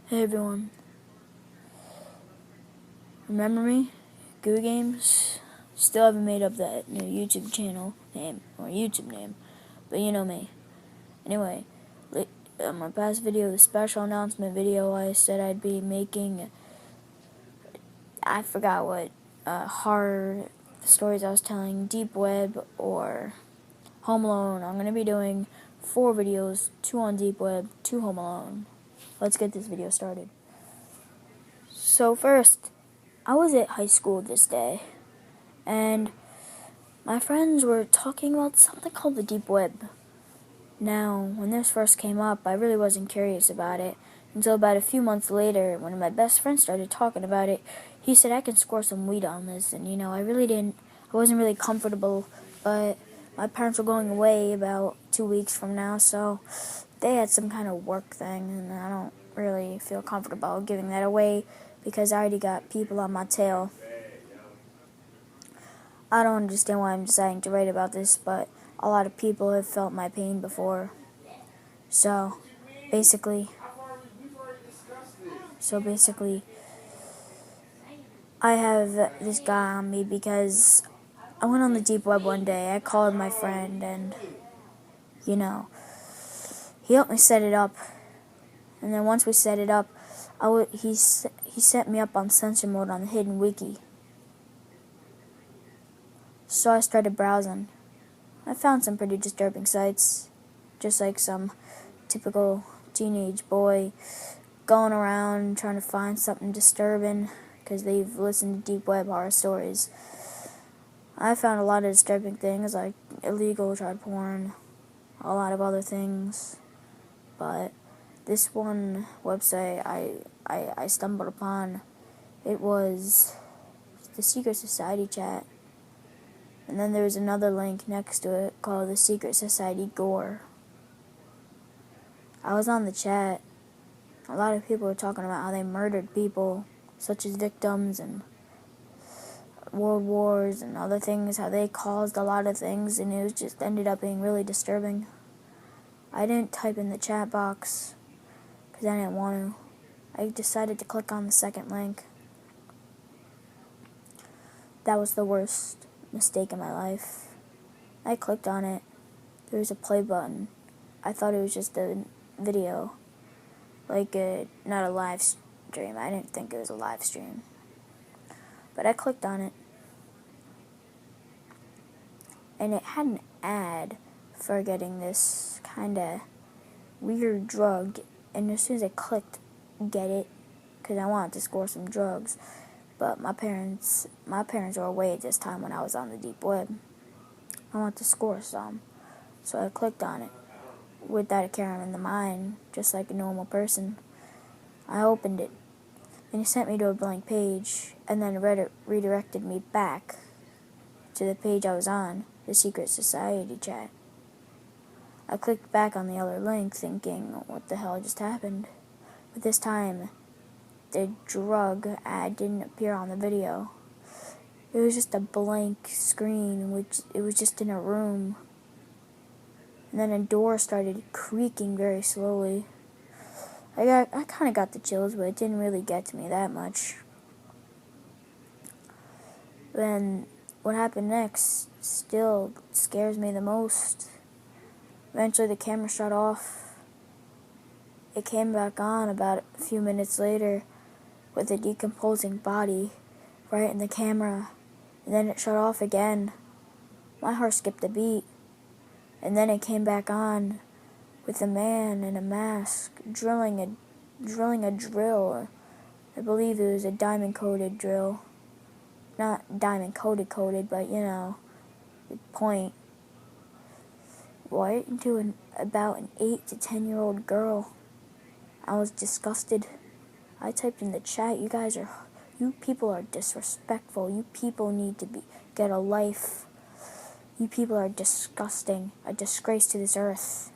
Hey everyone, remember me? Goo Games? Still haven't made up that new YouTube channel name, or YouTube name, but you know me. Anyway, my past video, the special announcement video, I said I'd be making, I forgot what, horror stories I was telling, Deep Web or Home Alone. I'm going to be doing 4 videos, 2 on Deep Web, 2 Home Alone. Let's get this video started. So first, I was at high school this day, and my friends were talking about something called the Deep Web. Now, when this first came up, I really wasn't curious about it until about a few months later, when my best friend started talking about it. He said I can score some weed on this, and I wasn't really comfortable, but my parents were going away about 2 weeks from now, so they had some kind of work thing, and I don't really feel comfortable giving that away because I already got people on my tail. I don't understand why I'm deciding to write about this, but a lot of people have felt my pain before. So basically, I have this guy on me because I went on the Deep Web one day. I called my friend, and he helped me set it up. And then once we set it up, he set me up on censor mode on the hidden wiki. So I started browsing. I found some pretty disturbing sites, just like some typical teenage boy going around trying to find something disturbing because they've listened to Deep Web horror stories. I found a lot of disturbing things like illegal child porn, a lot of other things, but this one website I stumbled upon, it was the Secret Society chat. And then there was another link next to it called the Secret Society Gore. I was on the chat. A lot of people were talking about how they murdered people, such as victims and world wars and other things, how they caused a lot of things, and it was just ended up being really disturbing. I didn't type in the chat box because I didn't want to. I decided to click on the second link. That was the worst mistake in my life. I clicked on it. There was a play button. I thought it was just a video, like not a live stream. I didn't think it was a live stream. But I clicked on it, and it had an ad for getting this kind of weird drug. And as soon as I clicked get it, because I wanted to score some drugs, but my parents were away at this time when I was on the Deep Web. I wanted to score some, so I clicked on it without a care in the mind, just like a normal person. I opened it, and it sent me to a blank page, and then redirected me back to the page I was on, the Secret Society chat. I clicked back on the other link, thinking, what the hell just happened? But this time, the drug ad didn't appear on the video. It was just a blank screen, which it was just in a room. And then a door started creaking very slowly. I kind of got the chills, but it didn't really get to me that much. Then what happened next still scares me the most. Eventually the camera shut off. It came back on about a few minutes later with a decomposing body right in the camera, and then it shut off again. My heart skipped a beat, and then it came back on with a man in a mask drilling a drill. I believe it was a diamond-coated drill. Not diamond-coated, but the point. Right into about an 8 to 10-year-old girl. I was disgusted. I typed in the chat, you people are disrespectful. You people need to get a life. You people are disgusting. A disgrace to this earth.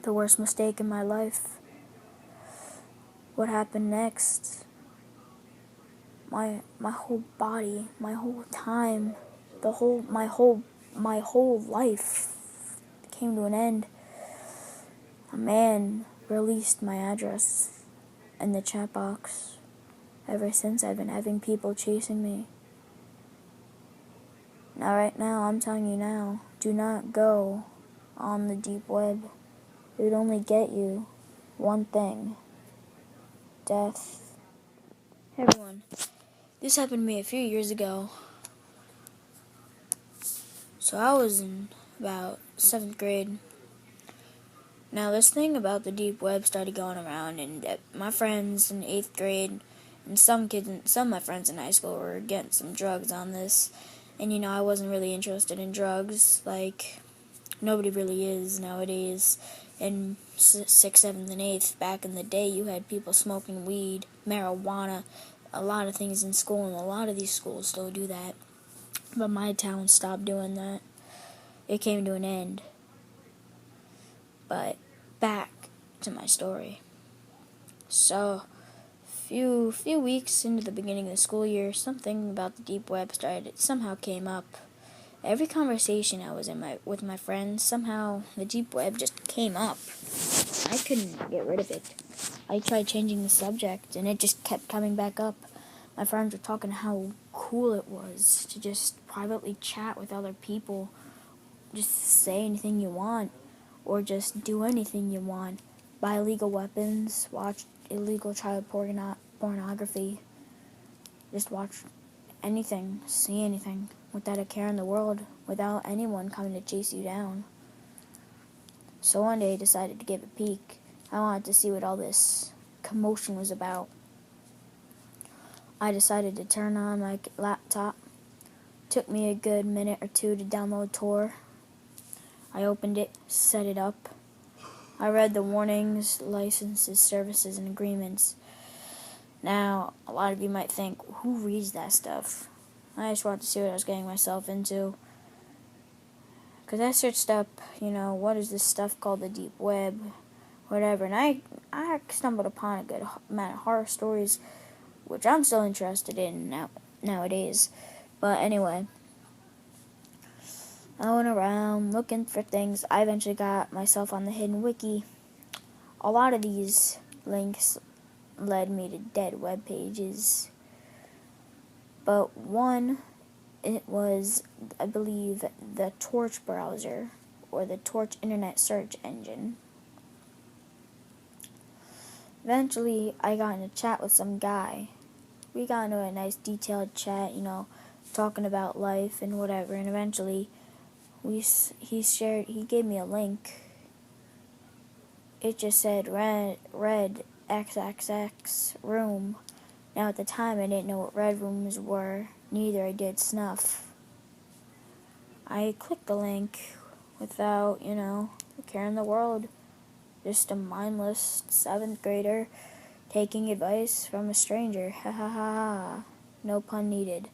The worst mistake in my life. What happened next? My whole body, my whole time, my whole life came to an end. A man released my address. in the chat box. Ever since, I've been having people chasing me. Now, right now, I'm telling you now, do not go on the deep web. It would only get you one thing: death. Hey everyone, this happened to me a few years ago. So I was in about 7th grade. Now this thing about the deep web started going around, and my friends in 8th grade and some of my friends in high school were getting some drugs on this. And I wasn't really interested in drugs, like nobody really is nowadays. In 6th, 7th, and 8th, back in the day, you had people smoking weed, marijuana, a lot of things in school, and a lot of these schools still do that. But my town stopped doing that. It came to an end. But back to my story. So, few weeks into the beginning of the school year, something about the deep web somehow came up. Every conversation I was in with my friends, somehow the deep web just came up. I couldn't get rid of it. I tried changing the subject, and it just kept coming back up. My friends were talking how cool it was to just privately chat with other people, just say anything you want, or just do anything you want. Buy illegal weapons, watch illegal child pornography, just watch anything, see anything, without a care in the world, without anyone coming to chase you down. So one day I decided to give a peek. I wanted to see what all this commotion was about. I decided to turn on my laptop. Took me a good minute or two to download Tor. I opened it, set it up. I read the warnings, licenses, services, and agreements. Now, a lot of you might think, who reads that stuff? I just wanted to see what I was getting myself into. Because I searched up, what is this stuff called the deep web, whatever. And I stumbled upon a good amount of horror stories, which I'm still interested in nowadays. But anyway, I went around looking for things. I eventually got myself on the Hidden Wiki. A lot of these links led me to dead web pages. But one, it was, I believe, the Torch browser, or the Torch internet search engine. Eventually, I got in a chat with some guy. We got into a nice detailed chat, talking about life and whatever, and eventually, he gave me a link. It just said red XXX room. Now at the time I didn't know what red rooms were, neither I did snuff. I clicked the link without, a care in the world. Just a mindless 7th grader taking advice from a stranger. Ha ha ha ha. No pun needed.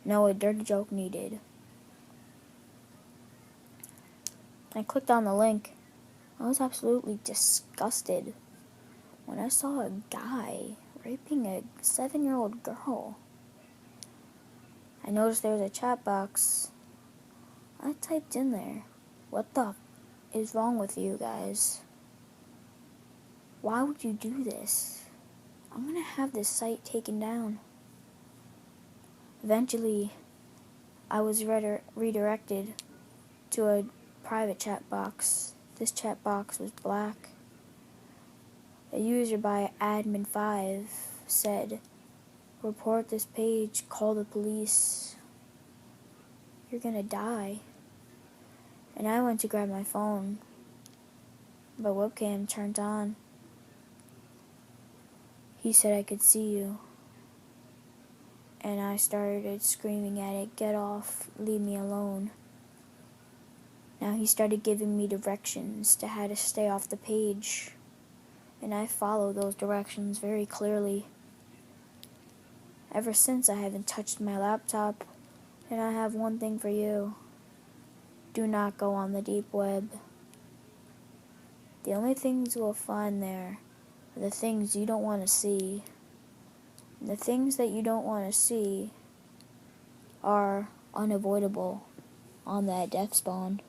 No, a dirty joke needed. I clicked on the link. I was absolutely disgusted when I saw a guy raping a 7-year-old girl. I noticed there was a chat box. I typed in there, what the is wrong with you guys? Why would you do this? I'm gonna have this site taken down. Eventually, I was redirected to a private chat box. This chat box was black. A user by admin5 said, report this page, call the police. You're gonna die. And I went to grab my phone, but webcam turned on. He said I could see you. And I started screaming at it, get off, leave me alone. Now he started giving me directions to how to stay off the page. And I followed those directions very clearly. Ever since, I haven't touched my laptop. And I have one thing for you. Do not go on the deep web. The only things you'll find there are the things you don't want to see. And the things that you don't want to see are unavoidable on that death spawn.